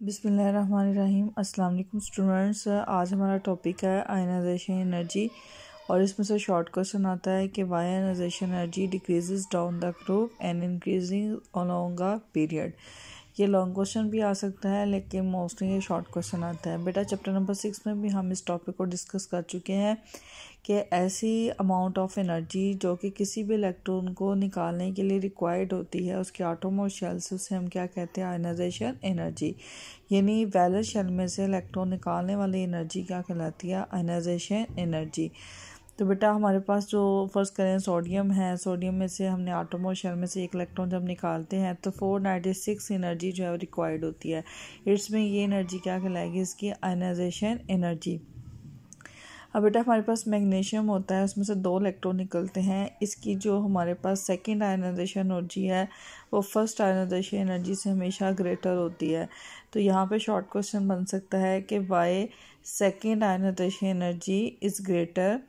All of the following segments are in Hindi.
बिस्मिल्लाहिर्रहमानिर्रहीम। अस्सलाम वालेकुम स्टूडेंट्स। आज हमारा टॉपिक है आयनाइजेशन एनर्जी और इसमें से शॉर्ट क्वेश्चन आता है कि why ionization energy decreases down the group and increasing along a period. ये लॉन्ग क्वेश्चन भी आ सकता है लेकिन मोस्टली ये शॉर्ट क्वेश्चन आता है। बेटा चैप्टर नंबर 6 में भी हम इस टॉपिक को डिस्कस कर चुके हैं कि ऐसी अमाउंट ऑफ एनर्जी जो कि किसी भी इलेक्ट्रॉन को निकालने के लिए रिक्वायर्ड होती है उसके आटम और शेल से उसे हम क्या कहते हैं, आयनाइजेशन एनर्जी। यानी वैलेंस शेल में से इलेक्ट्रॉन निकालने वाली एनर्जी क्या कहलाती है, आयनाइजेशन एनर्जी। तो बेटा हमारे पास जो फर्ज करें सोडियम है, सोडियम में से हमने आटम और शेल में से एक इलेक्ट्रॉन जब निकालते हैं तो 496 एनर्जी जो है रिक्वायर्ड होती है। इसमें ये एनर्जी क्या कहलाएगी, इसकी आयनाइजेशन एनर्जी। अब बेटा हमारे पास मैग्नीशियम होता है, उसमें से 2 इलेक्ट्रॉन निकलते हैं। इसकी जो हमारे पास सेकंड आयनाइजेशन एनर्जी है वो फर्स्ट आयनाइजेशन एनर्जी से हमेशा ग्रेटर होती है। तो यहाँ पे शॉर्ट क्वेश्चन बन सकता है कि why second ionization energy is greater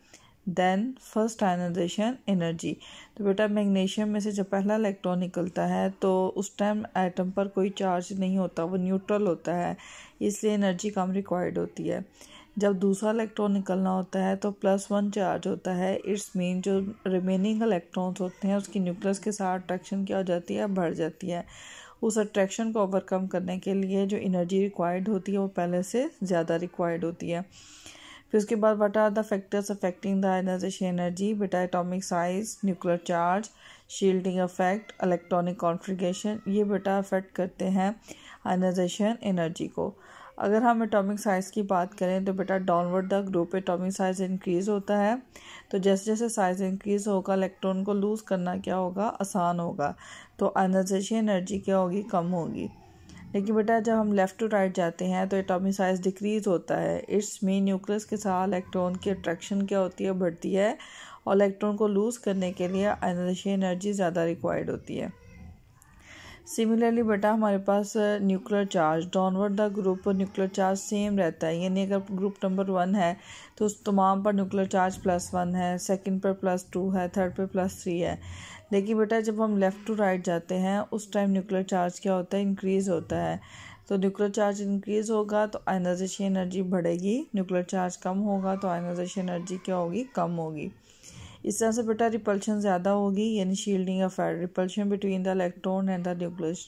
than first ionization energy. तो बेटा मैग्नीशियम में से जब पहला इलेक्ट्रॉन निकलता है तो उस टाइम एटम पर कोई चार्ज नहीं होता, वो न्यूट्रल होता है, इसलिए एनर्जी कम रिक्वायर्ड होती है। जब दूसरा इलेक्ट्रॉन निकलना होता है तो +1 चार्ज होता है। इट्स मीन जो रिमेनिंग इलेक्ट्रॉन्स होते हैं उसकी न्यूक्लियस के साथ अट्रैक्शन क्या हो जाती है, बढ़ जाती है। उस अट्रैक्शन को ओवरकम करने के लिए जो एनर्जी रिक्वायर्ड होती है वो पहले से ज़्यादा रिक्वायर्ड होती है। फिर उसके बाद what are the factors affecting the ionization energy. बेटा atomic size, nuclear charge, shielding effect, electronic configuration, ये बेटा अफेक्ट करते हैं आयनाइजेशन एनर्जी को। अगर हम एटॉमिक साइज़ की बात करें तो बेटा downward the group atomic size increase होता है। तो जैसे जैसे साइज़ इंक्रीज़ होगा इलेक्ट्रॉन को लूज़ करना क्या होगा, आसान होगा, तो आयनाइजेशन एनर्जी क्या होगी, कम होगी। लेकिन बेटा जब हम लेफ़्ट टू राइट जाते हैं तो एटॉमिक साइज़ डिक्रीज़ होता है। इट्स मीन न्यूक्लियस के साथ इलेक्ट्रॉन की अट्रैक्शन क्या होती है, बढ़ती है, और इलेक्ट्रॉन को लूज़ करने के लिए आयनाइजेशन एनर्जी ज़्यादा रिक्वायर्ड होती है। सिमिलरली बेटा हमारे पास nuclear charge, downward the group nuclear charge same रहता है। यानी अगर ग्रुप नंबर 1 है तो उस तमाम पर न्यूक्लियर चार्ज +1 है, सेकंड पर +2 है, थर्ड पर +3 है। लेकिन बेटा जब हम लेफ़्ट टू राइट जाते हैं उस टाइम न्यूक्लियर चार्ज क्या होता है, इंक्रीज़ होता है। तो न्यूक्लियर चार्ज इंक्रीज़ होगा तो आयनाइजेशन एनर्जी बढ़ेगी, न्यूक्लियर चार्ज कम होगा तो आयनाइजेशन एनर्जी क्या होगी, कम होगी। इस तरह से बेटा रिपल्शन ज़्यादा होगी, यानी shielding effect, repulsion between the electron and the nucleus.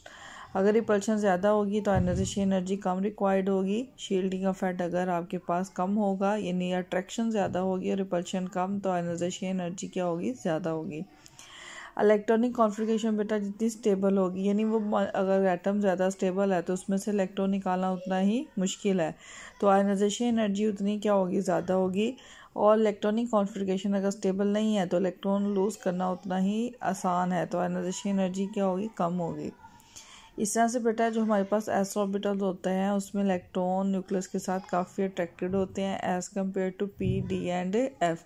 अगर रिपल्शन ज़्यादा होगी तो आयनाइजेशन एनर्जी कम रिक्वायर्ड होगी। शील्डिंग इफेक्ट अगर आपके पास कम होगा, यानी अट्रैक्शन ज़्यादा होगी और रिपल्शन कम, तो आयनाइजेशन एनर्जी क्या होगी, ज़्यादा होगी। इलेक्ट्रॉनिक कॉन्फ़िगरेशन बेटा जितनी स्टेबल होगी, यानी वो अगर एटम ज़्यादा स्टेबल है तो उसमें से इलेक्ट्रॉन निकालना उतना ही मुश्किल है, तो आयनाइजेशन एनर्जी उतनी क्या होगी, ज़्यादा होगी। और इलेक्ट्रॉनिक कॉन्फ़िगरेशन अगर स्टेबल नहीं है तो इलेक्ट्रॉन लूज़ करना उतना ही आसान है, तो आयनाइजेशन एनर्जी क्या होगी, कम होगी। इस तरह से बेटा जो हमारे पास एस ऑर्बिटल होते हैं उसमें इलेक्ट्रॉन न्यूक्लियस के साथ काफ़ी अट्रैक्टेड होते हैं as compare to P, D and F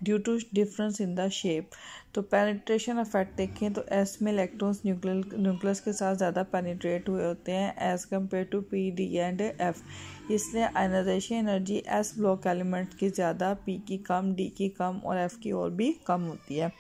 due to difference in the shape. तो पेनिट्रेशन इफेक्ट देखें तो एस में इलेक्ट्रॉन्स न्यूक्लियस के साथ ज़्यादा पेनिट्रेट हुए होते हैं as compare to P, D and F. इसलिए ionization energy S block element की ज़्यादा, पी की कम, डी की कम और एफ की और भी कम होती है।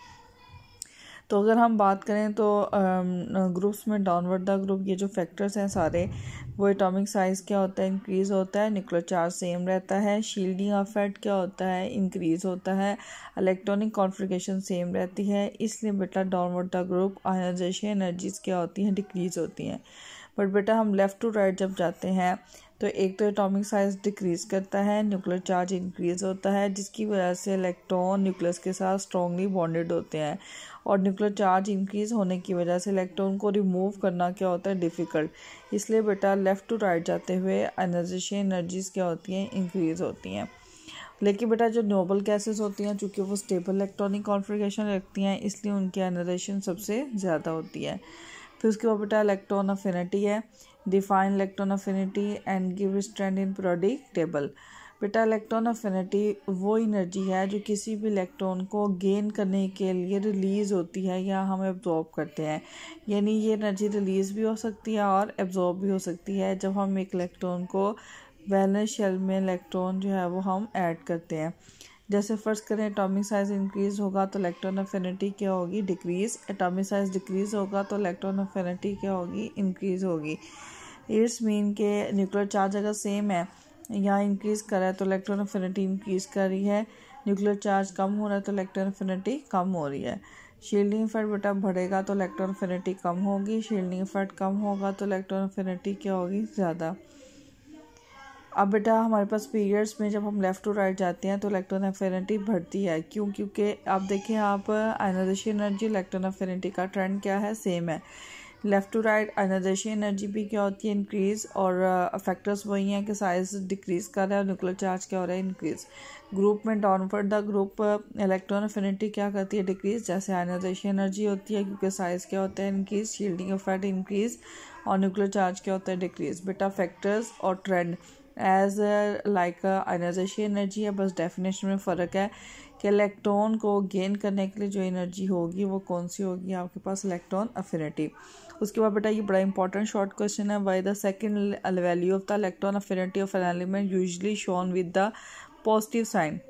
तो अगर हम बात करें तो ग्रुप्स में डाउनवर्ड द ग्रुप, ये जो फैक्टर्स हैं सारे, वो एटॉमिक साइज़ क्या होता है, इंक्रीज़ होता है, न्यूक्लियर चार्ज सेम रहता है, शील्डिंग इफेक्ट क्या होता है, इंक्रीज़ होता है, इलेक्ट्रॉनिक कॉन्फ़िगरेशन सेम रहती है। इसलिए बेटा downward the group ionization energies क्या होती हैं, डिक्रीज़ होती हैं। बट बेटा हम लेफ़्ट टू राइट जब जाते हैं तो एक तो एटॉमिक साइज़ डिक्रीज़ करता है, न्यूक्लियर चार्ज इंक्रीज़ होता है, जिसकी वजह से इलेक्ट्रॉन न्यूक्लियस के साथ स्ट्रॉन्गली बॉन्डेड होते हैं, और न्यूक्लियर चार्ज इंक्रीज़ होने की वजह से इलेक्ट्रॉन को रिमूव करना क्या होता है, डिफ़िकल्ट। इसलिए बेटा लेफ़्ट टू राइट जाते हुए आयनाइजेशन एनर्जीज़ क्या होती हैं, इंक्रीज़ होती हैं। लेकिन बेटा जो नोबल गैसेस होती हैं चूँकि वो स्टेबल इलेक्ट्रॉनिक कॉन्फ़िगरेशन रखती हैं इसलिए उनकी आयनाइजेशन सबसे ज़्यादा होती है। फिर उसके बाद बेटा इलेक्ट्रॉन अफिनिटी है, define electron affinity and give strength in periodic table. बेटा इलेक्ट्रॉन अफिनिटी वो एनर्जी है जो किसी भी इलेक्ट्रॉन को गेन करने के लिए रिलीज़ होती है या हम एब्जॉर्ब करते हैं, यानी ये एनर्जी रिलीज़ भी हो सकती है और एब्जॉर्ब भी हो सकती है जब हम एक इलेक्ट्रॉन को वैलेंस शेल में इलेक्ट्रॉन जो है वो हम ऐड करते हैं। जैसे फ़र्ज़ करें एटॉमिक साइज़ इंक्रीज़ होगा तो इलेक्ट्रॉन अफिनिटी क्या होगी, डिक्रीज़। एटॉमिक साइज़ डिक्रीज़ होगा तो इलेक्ट्रॉन अफिनिटी क्या होगी, इंक्रीज़ होगी। इट्स मीन के न्यूक्लियर चार्ज अगर सेम है, यहाँ इंक्रीज़ कर रहा है तो इलेक्ट्रॉन अफिनिटी इंक्रीज़ कर रही है, न्यूक्लियर चार्ज कम हो रहा है तो इलेक्ट्रॉन अफिनिटी कम हो रही है। शील्डिंग इफेक्ट बेटा बढ़ेगा तो इलेक्ट्रॉन अफिनिटी कम होगी, शील्डिंग इफेक्ट कम होगा तो इलेक्ट्रॉन अफिनिटी क्या होगी, ज़्यादा। अब बेटा हमारे पास पीरियड्स में जब हम लेफ़्ट टू राइट जाते हैं तो इलेक्ट्रॉन अफिनिटी बढ़ती है। क्यों? क्योंकि आप देखें, आप आयनाइजेशन एनर्जी इलेक्ट्रॉन अफिनिटी का ट्रेंड क्या है, सेम है। Left to right ionization energy भी क्या होती है, इंक्रीज़, और फैक्टर्स वही हैं कि साइज डिक्रीज़ कर रहा है और न्यूक्लियर चार्ज क्या हो रहा है, इंक्रीज़। ग्रुप में downward the group electron affinity क्या करती है, डिक्रीज़, जैसे आयनाइजेशन एनर्जी होती है, क्योंकि साइज क्या होता है, इंक्रीज़, शील्डिंग इफेक्ट इंक्रीज़, और न्यूक्लियर चार्ज क्या होता है, डिक्रीज़। बेटा फैक्टर्स और trend as like ionization energy है, बस डेफिनेशन में फ़र्क है कि इलेक्ट्रॉन को गेन करने के लिए जो एनर्जी होगी वो कौन सी होगी, आपके पास इलेक्ट्रॉन अफिनिटी। उसके बाद बेटा ये बड़ा इंपॉर्टेंट शॉर्ट क्वेश्चन है, why the second value of the electron affinity of an element usually shown with the positive sign.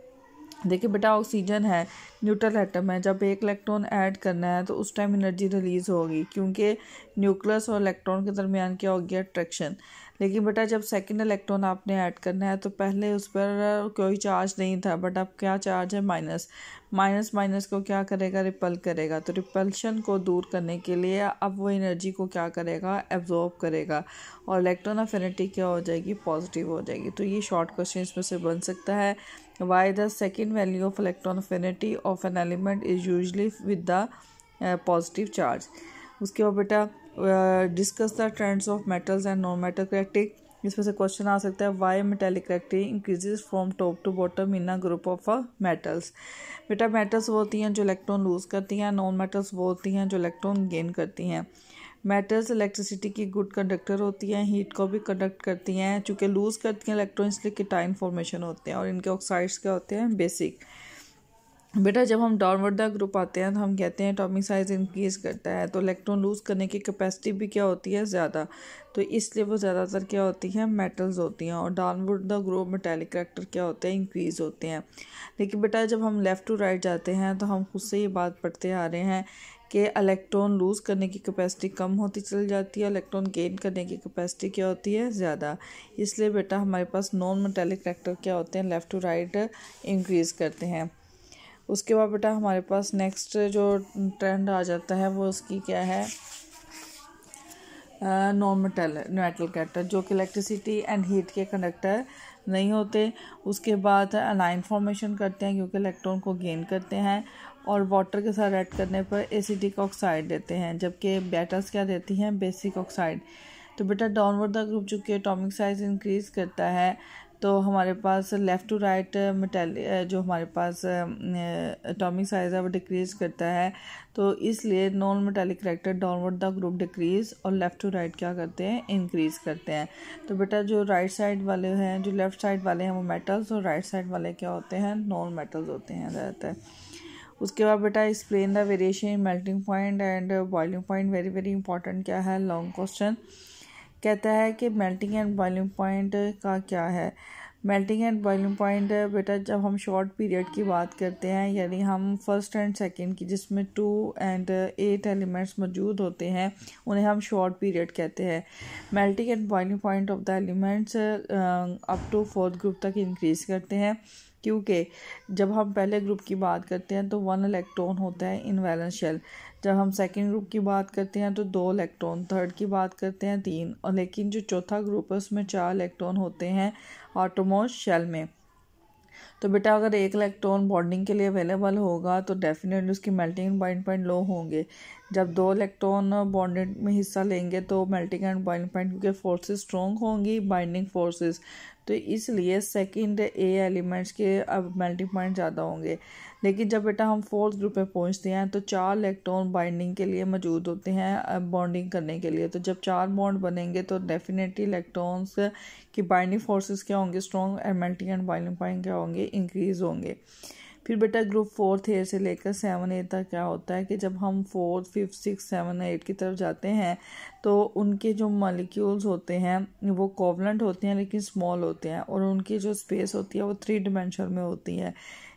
देखिए बेटा ऑक्सीजन है, न्यूट्रल एटम है, जब एक इलेक्ट्रॉन ऐड करना है तो उस टाइम एनर्जी रिलीज़ होगी, क्योंकि न्यूक्लियस और इलेक्ट्रॉन के दरमियान क्या होगी, अट्रैक्शन। लेकिन बेटा जब सेकंड इलेक्ट्रॉन आपने ऐड करना है तो पहले उस पर कोई चार्ज नहीं था, बट अब क्या चार्ज है, माइनस। माइनस माइनस को क्या करेगा, रिपल करेगा। तो रिपल्शन को दूर करने के लिए अब वो एनर्जी को क्या करेगा, एब्जॉर्ब करेगा, और इलेक्ट्रॉन अफिनिटी क्या हो जाएगी, पॉजिटिव हो जाएगी। तो ये शॉर्ट क्वेश्चन इसमें से बन सकता है, why the second value of electron affinity of an element is usually with the positive charge. उसके बाद बेटा discuss the trends of metals and non metal characteristic. इसमें से क्वेश्चन आ सकता है, why metallic characteristic increases from top to bottom in a group of metals. बेटा मेटल्स वो होती हैं जो इलेक्ट्रॉन लूज करती हैं, नॉन मेटल्स वो होती हैं जो इलेक्ट्रॉन गेन करती हैं। मेटल्स इलेक्ट्रिसिटी की गुड कंडक्टर होती हैं, हीट को भी कंडक्ट करती हैं, चूँकि लूज करती हैं इलेक्ट्रॉन इसलिए कीटाइन फॉर्मेशन होते हैं, और इनके ऑक्साइड्स क्या होते हैं, बेसिक। बेटा जब हम डाउनवर्ड द ग्रुप आते हैं तो हम कहते हैं एटॉमिक साइज इंक्रीज़ करता है, तो इलेक्ट्रॉन लूज करने की कैपेसिटी भी क्या होती है, ज़्यादा, तो इसलिए वो ज़्यादातर क्या होती हैं, मेटल्स होती हैं। और downward the group metallic character क्या होते हैं, इंक्रीज़ होते हैं। लेकिन बेटा जब हम लेफ़्ट टू राइट जाते हैं तो हम खुद से ये बात पढ़ते आ रहे हैं कि इलेक्ट्रॉन लूज करने की कैपेसिटी कम होती चली जाती है, इलेक्ट्रॉन गेन करने की कैपेसिटी क्या होती है, ज़्यादा। इसलिए बेटा हमारे पास नॉन मेटेलिक करैक्टर क्या होते हैं, लेफ़्ट टू राइट इंक्रीज़ करते हैं। उसके बाद बेटा हमारे पास नेक्स्ट जो ट्रेंड आ जाता है वो उसकी क्या है, नॉन मेटल कैरेक्टर, जो कि इलेक्ट्रिसिटी एंड हीट के कंडक्टर नहीं होते। उसके बाद अनाइन फॉर्मेशन करते हैं क्योंकि इलेक्ट्रॉन को गेन करते हैं, और वाटर के साथ ऐड करने पर एसिडिक ऑक्साइड देते हैं, जबकि मेटल्स क्या देती हैं, बेसिक ऑक्साइड। तो बेटा डाउनवर्ड द ग्रुप चूँकि एटॉमिक साइज इंक्रीज़ करता है तो हमारे पास लेफ़्ट टू राइट मेटल जो हमारे पास एटॉमिक साइज है वो डिक्रीज़ करता है, तो इसलिए non metallic character downward the group decrease और लेफ़्ट टू राइट क्या करते हैं, इंक्रीज़ करते हैं। तो बेटा जो राइट साइड वाले हैं, जो लेफ़्ट साइड वाले हैं वो मेटल्स, और राइट साइड वाले क्या होते हैं, नॉन मेटल्स होते हैं ज़्यादातर। उसके बाद बेटा explain the variation in melting point and boiling point, very very important क्या है, लॉन्ग क्वेश्चन। कहता है कि मेल्टिंग एंड बॉइलिंग पॉइंट का क्या है। मेल्टिंग एंड बॉइलिंग पॉइंट बेटा जब हम शॉर्ट पीरियड की बात करते हैं, यानी हम फर्स्ट एंड सेकंड की जिसमें 2 and 8 एलिमेंट्स मौजूद होते हैं, उन्हें हम शॉर्ट पीरियड कहते हैं। Melting and boiling point of the elements up to 4th group तक इंक्रीज़ करते हैं, क्योंकि जब हम पहले ग्रुप की बात करते हैं तो 1 इलेक्ट्रॉन होता है इन वैलेंस शेल, जब हम सेकंड ग्रुप की बात करते हैं तो 2 इलेक्ट्रॉन, थर्ड की बात करते हैं 3, और लेकिन जो चौथा ग्रुप है उसमें 4 इलेक्ट्रॉन होते हैं आटोमोस्ट शेल में। तो बेटा अगर 1 इलेक्ट्रॉन बॉन्डिंग के लिए अवेलेबल होगा तो डेफिनेटली उसकी मेल्टिंग एंड बॉइलिंग पॉइंट लो होंगे। जब 2 इलेक्ट्रॉन बॉन्डेड में हिस्सा लेंगे तो मेल्टिंग एंड बॉइलिंग पॉइंट, क्योंकि फोर्सेस स्ट्रॉन्ग होंगी, बाइंडिंग फोर्सेस, तो इसलिए सेकंड ए एलिमेंट्स के अब मेल्टिंग पॉइंट ज़्यादा होंगे। लेकिन जब बेटा हम 4th ग्रुप पे पहुंचते हैं तो 4 इलेक्ट्रॉन बाइंडिंग के लिए मौजूद होते हैं, बॉन्डिंग करने के लिए। तो जब 4 बॉन्ड बनेंगे तो डेफिनेटली इलेक्ट्रॉन्स की बाइंडिंग फोर्सेस क्या होंगे, स्ट्रॉन्ग, और मेल्टिंग एंड बॉइलिंग पॉइंट क्या होंगे, इंक्रीज़ होंगे। फिर बेटा ग्रुप 4th ए से लेकर 7 ए तक क्या होता है कि जब हम 4th 5th 6th 7 8 की तरफ जाते हैं तो उनके जो मॉलिक्यूल्स होते हैं वो कोवलेंट होते हैं लेकिन स्मॉल होते हैं, और उनकी जो स्पेस होती है वो 3 डिमेंशन में होती है,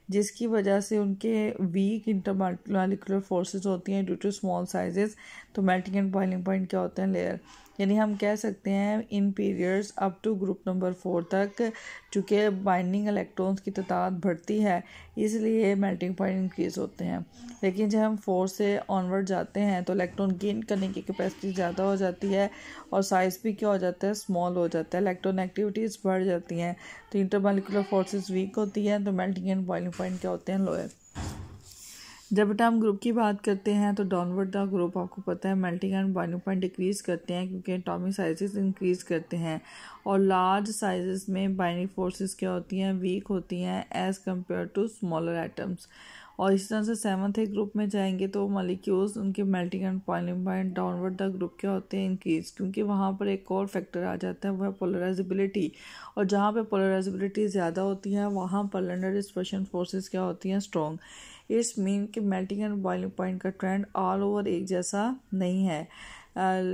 जिसकी वजह से उनके वीक इंटरमॉलिक्यूलर फोर्सेस होती हैं ड्यू टू स्मॉल साइजेस। तो मेल्टिंग एंड बॉइलिंग पॉइंट क्या होते हैं, लेयर। यानी हम कह सकते हैं इन periods up to group number 4 तक चूँकि बाइंडिंग इलेक्ट्रॉन्स की तादाद बढ़ती है इसलिए मेल्टिंग पॉइंट इंक्रीज़ होते हैं। लेकिन जब हम 4 से ऑनवर्ड जाते हैं तो इलेक्ट्रॉन गेन करने की कैपेसिटी ज़्यादा हो जाती है और साइज़ भी क्या हो जाता है, स्मॉल हो जाता है, इलेक्ट्रॉन एक्टिविटीज़ बढ़ जाती हैं, तो इंटरमॉलिक्यूलर फोर्सेस वीक होती हैं, तो मेल्टिंग एंड बॉइलिंग पॉइंट क्या होते हैं, लोअर। जब बेटा हम ग्रुप की बात करते हैं तो डाउनवर्ड द ग्रुप आपको पता है melting and boiling point decrease करते हैं क्योंकि एटॉमिक साइजेस इंक्रीज़ करते हैं और लार्ज साइजेस में बाइंडिंग फोर्सेस क्या होती हैं, वीक होती हैं as compare to smaller atoms. और इस तरह से 7th ग्रुप में जाएंगे तो मॉलिक्यूल्स उनके melting and boiling point downward the group क्या होते हैं, इंक्रीज, क्योंकि वहाँ पर एक और फैक्टर आ जाता है वह है पोलराइजेबिलिटी। और जहाँ पे पोलराइजेबिलिटी ज़्यादा होती है वहाँ पर लैंडर डिस्पर्शन फोर्सेस क्या होती हैं, स्ट्रॉन्ग। इट्स मीन कि मेल्टिंग एंड बॉइलिंग पॉइंट का ट्रेंड ऑल ओवर एक जैसा नहीं है।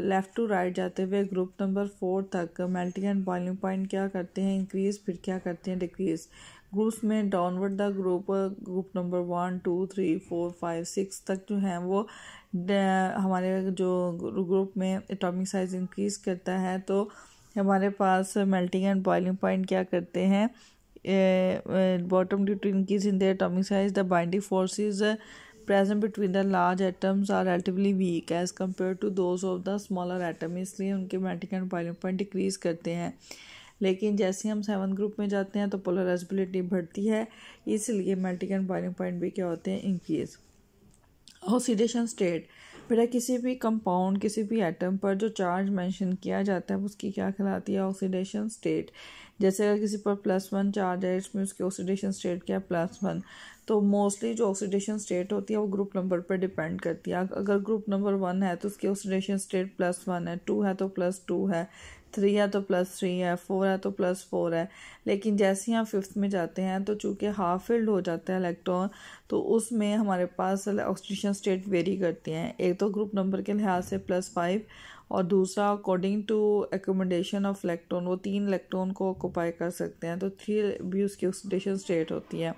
लेफ़्ट टू राइट जाते हुए ग्रुप नंबर 4 तक मेल्टिंग एंड बॉइलिंग पॉइंट क्या करते हैं, इंक्रीज़, फिर क्या करते हैं, डिक्रीज़। ग्रुप्स में डाउनवर्ड द ग्रुप नंबर 1 2 3 4 5 6 तक जो हैं वो हमारे जो ग्रुप में एटॉमिक साइज इंक्रीज़ करता है तो हमारे पास मेल्टिंग एंड बॉइलिंग पॉइंट क्या करते हैं, bottom due to increase in their atomic size, the binding forces present between the large atoms are relatively weak as compared to those of the smaller atom, इसलिए उनके melting and boiling point decrease करते हैं। लेकिन जैसे हम 7th ग्रुप में जाते हैं तो पोलराइजेबिलिटी बढ़ती है इसलिए मेल्टिंग एंड बॉइलिंग पॉइंट भी क्या होते हैं, इंक्रीज। ऑक्सीडेशन स्टेट, बेटा किसी भी कंपाउंड किसी भी एटम पर जो चार्ज मेंशन किया जाता है उसकी क्या कहलाती है, ऑक्सीडेशन स्टेट। जैसे अगर किसी पर +1 चार्ज है इसमें उसकी ऑक्सीडेशन स्टेट क्या है, +1। तो मोस्टली जो ऑक्सीडेशन स्टेट होती है वो ग्रुप नंबर पर डिपेंड करती है। अगर ग्रुप नंबर 1 है तो उसकी ऑक्सीडेशन स्टेट +1 है, 2 है तो +2 है, 3 है तो +3 है, 4 है तो +4 है। लेकिन जैसे ही हम 5th में जाते हैं तो चूँकि हाफ फिल्ड हो जाता है इलेक्ट्रॉन तो उसमें हमारे पास ऑक्सीडेशन स्टेट वेरी करती हैं। एक तो ग्रुप नंबर के लिहाज से +5 और दूसरा according to accommodation of electron वो 3 इलेक्ट्रॉन को ऑक्यूपाई कर सकते हैं तो 3 भी उसकी ऑक्सीडेशन स्टेट होती है।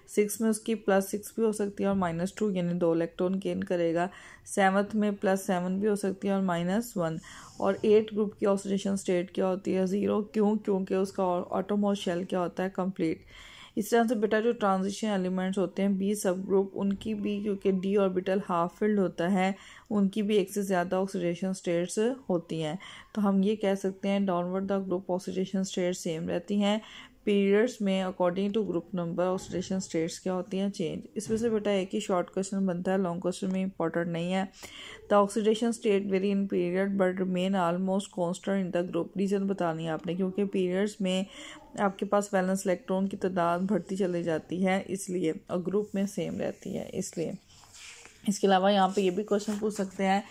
6 में उसकी +6 भी हो सकती है और -2 यानी 2 इलेक्ट्रॉन गेन करेगा। 7th में +7 भी हो सकती है और -1। और 8 ग्रुप की ऑक्सीडेशन स्टेट क्या होती है, 0। क्यों? क्योंकि उसका ऑटोमोस्ट शेल क्या होता है, कंप्लीट। इस तरह से बेटा जो ट्रांजिशन एलिमेंट्स होते हैं बी सब ग्रुप उनकी भी क्योंकि डी ऑर्बिटल हाफ फिल्ड होता है उनकी भी एक से ज़्यादा ऑक्सीडेशन स्टेट्स होती हैं। तो हम ये कह सकते हैं downward the group oxidation states same रहती हैं। पीरियड्स में according to group number oxidation states क्या होती हैं, चेंज। इसमें से बेटा एक ही शॉर्ट क्वेश्चन बनता है, लॉन्ग क्वेश्चन में इंपॉर्टेंट नहीं है। The oxidation state very in period but remain almost constant in the group. Reason बतानी है आपने, क्योंकि पीरियड्स में आपके पास वैलेंस इलेक्ट्रॉन की तादाद बढ़ती चली जाती है इसलिए, और ग्रुप में सेम रहती है इसलिए। इसके अलावा यहाँ पे ये भी क्वेश्चन पूछ सकते हैं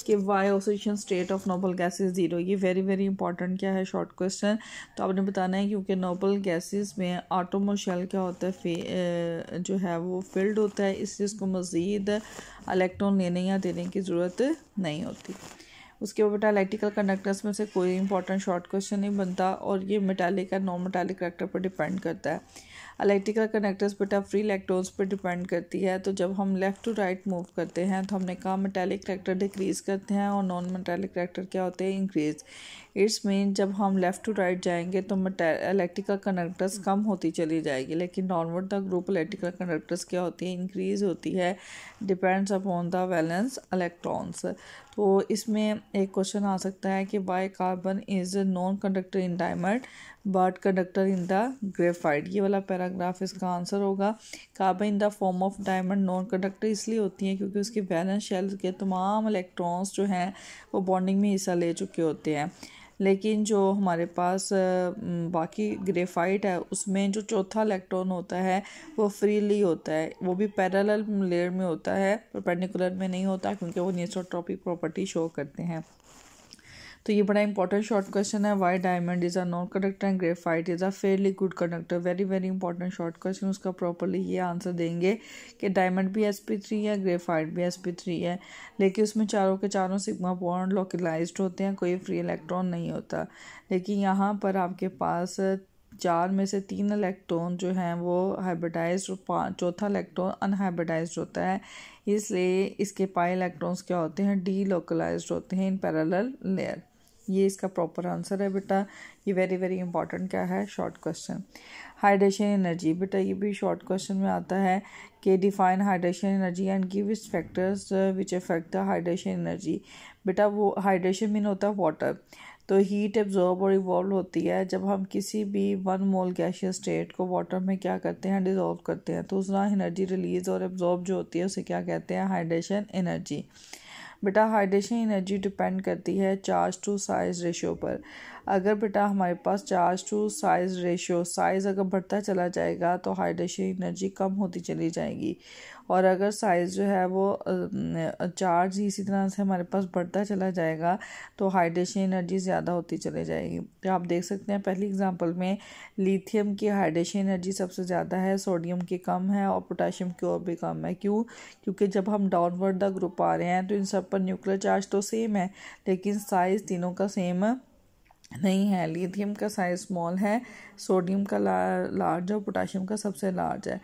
कि why oxidation state of noble gases 0। ये वेरी वेरी इंपॉर्टेंट क्या है, शॉर्ट क्वेश्चन। तो आपने बताना है क्योंकि नोबल गैसेस में आटम और शेल क्या होता है, जो है वो फिल्ड होता है, इसलिए इसको मज़ीद इलेक्ट्रॉन लेने या देने की ज़रूरत नहीं होती। उसके बाद बेटा इलेक्ट्रिकल कंडक्टर्स में से कोई इंपॉर्टेंट शॉर्ट क्वेश्चन नहीं बनता और ये मेटालिक या नॉन मेटालिक करैक्टर पर डिपेंड करता है। इलेक्ट्रिकल कंडक्टर्स बेटा फ्री इलेक्ट्रॉन्स पर डिपेंड करती है। तो जब हम लेफ़्ट टू राइट मूव करते हैं तो हमने कहा मेटालिक करैक्टर डिक्रीज़ करते हैं और नॉन मेटालिक करैक्टर क्या होते हैं, इंक्रीज़। इट्स मीन जब हम लेफ़्ट टू राइट जाएंगे तो इलेक्ट्रिकल कंडक्टर्स कम होती चली जाएगी, लेकिन downward the group electrical conductors क्या होती है, इंक्रीज़ होती है, depends upon the valence electrons. तो इसमें एक क्वेश्चन आ सकता है कि why carbon is non conductor in diamond but conductor in the graphite. ये वाला पैराग्राफ इसका आंसर होगा। Carbon in the form of diamond non conductor इसलिए होती हैं क्योंकि उसकी वैलेंस शेल के तमाम इलेक्ट्रॉन्स जो हैं वो बॉन्डिंग में हिस्सा ले चुके होते हैं। लेकिन जो हमारे पास बाकी ग्रेफाइट है उसमें जो चौथा इलेक्ट्रॉन होता है वो फ्रीली होता है, वो भी पैरेलल लेयर में होता है, परपेंडिकुलर में नहीं होता क्योंकि वो निसोट्रॉपिक प्रॉपर्टी शो करते हैं। तो ये बड़ा इंपॉर्टेंट शॉर्ट क्वेश्चन है, why diamond is a non conductor and graphite is a fairly good conductor. Very very important short question. उसका प्रॉपर्ली ये आंसर देंगे कि डायमंड भी sp3 है, ग्रेफाइट भी sp3 है, लेकिन उसमें चारों के चारों सिग्मा बॉन्ड लोकलाइज्ड होते हैं, कोई फ्री इलेक्ट्रॉन नहीं होता। लेकिन यहाँ पर आपके पास 4 में से 3 इलेक्ट्रॉन जो हैं वो हाइब्रिडाइज्ड और चौथा इलेक्ट्रॉन अनहाइब्रिडाइज्ड होता है, इसलिए इसके पाई इलेक्ट्रॉन्स क्या होते हैं, डी लोकलाइज्ड होते हैं इन पैरेलल लेयर। ये इसका प्रॉपर आंसर है बेटा। ये वेरी वेरी इंपॉर्टेंट क्या है, शॉर्ट क्वेश्चन। हाइड्रेशन एनर्जी, बेटा ये भी शॉर्ट क्वेश्चन में आता है कि define hydration energy and give its factors which affect the hydration energy. बेटा वो हाइड्रेशन मीन होता है वाटर, तो हीट एब्जॉर्ब और इवॉल्व होती है जब हम किसी भी 1 मोल गैशियस स्टेट को वाटर में क्या करते हैं, डिजोल्व करते हैं, तो उसका एनर्जी रिलीज और एब्जॉर्ब जो होती है उसे क्या कहते हैं, हाइड्रेशन एनर्जी। बेटा हाइड्रेशन एनर्जी डिपेंड करती है चार्ज टू साइज रेशियो पर। अगर बेटा हमारे पास charge to size ratio, size अगर बढ़ता चला जाएगा तो हाइड्रेशन एनर्जी कम होती चली जाएगी, और अगर साइज़ जो है वो चार्ज इसी तरह से हमारे पास बढ़ता चला जाएगा तो हाइड्रेशन एनर्जी ज़्यादा होती चली जाएगी। तो आप देख सकते हैं पहली एग्जांपल में लिथियम की हाइड्रेशन एनर्जी सबसे ज़्यादा है, सोडियम की कम है और पोटाशियम की और भी कम है। क्यों? क्योंकि जब हम डाउनवर्ड द ग्रुप आ रहे हैं तो इन सब पर न्यूक्लियर चार्ज तो सेम है लेकिन साइज़ तीनों का सेम नहीं है। लिथियम का साइज़ स्मॉल है, सोडियम का लार्ज और पोटाशियम का सबसे लार्ज है।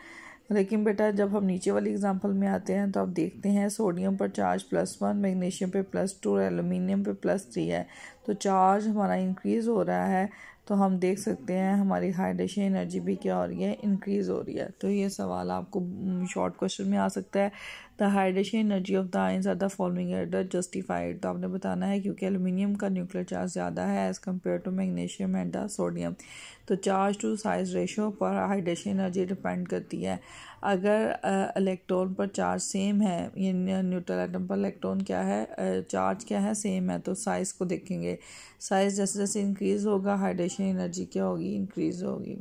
लेकिन बेटा जब हम नीचे वाली एग्जांपल में आते हैं तो आप देखते हैं सोडियम पर चार्ज +1, मैग्नीशियम पे +2 और एल्युमिनियम पे +3 है, तो चार्ज हमारा इंक्रीज़ हो रहा है, तो हम देख सकते हैं हमारी हाइड्रेशन एनर्जी भी क्या हो रही है, इंक्रीज़ हो रही है। तो ये सवाल आपको शॉर्ट क्वेश्चन में आ सकता है। The hydration energy of the ions are the following at justified, तो आपने बताना है क्योंकि एल्युमिनियम का न्यूक्लियर चार्ज ज़्यादा है as compare to magnesium and the sodium. तो चार्ज टू साइज रेशो पर हाइड्रेशन एनर्जी डिपेंड करती है। अगर इलेक्ट्रॉन पर चार्ज सेम है, ये न्यूट्रल एटम पर इलेक्ट्रॉन क्या है, चार्ज क्या है, सेम है, तो साइज़ को देखेंगे। साइज़ जैसे जैसे इंक्रीज़ होगा हाइड्रेशन एनर्जी क्या होगी, इंक्रीज़ होगी,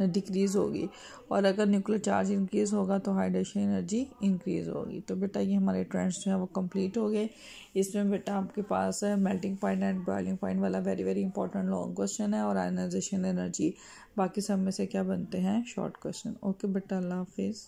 डिक्रीज़ होगी, और अगर न्यूक्लियर चार्ज इंक्रीज़ होगा तो हाइड्रेशन एनर्जी इंक्रीज़ होगी। तो बेटा ये हमारे ट्रेंड्स जो हैं वो कंप्लीट हो गए। इसमें बेटा आपके पास है melting point and boiling point वाला very very important long question है, और आयनाइजेशन एनर्जी, बाकी सब में से क्या बनते हैं, शॉर्ट क्वेश्चन। ओके बेटा, अल्लाह हाफिज़।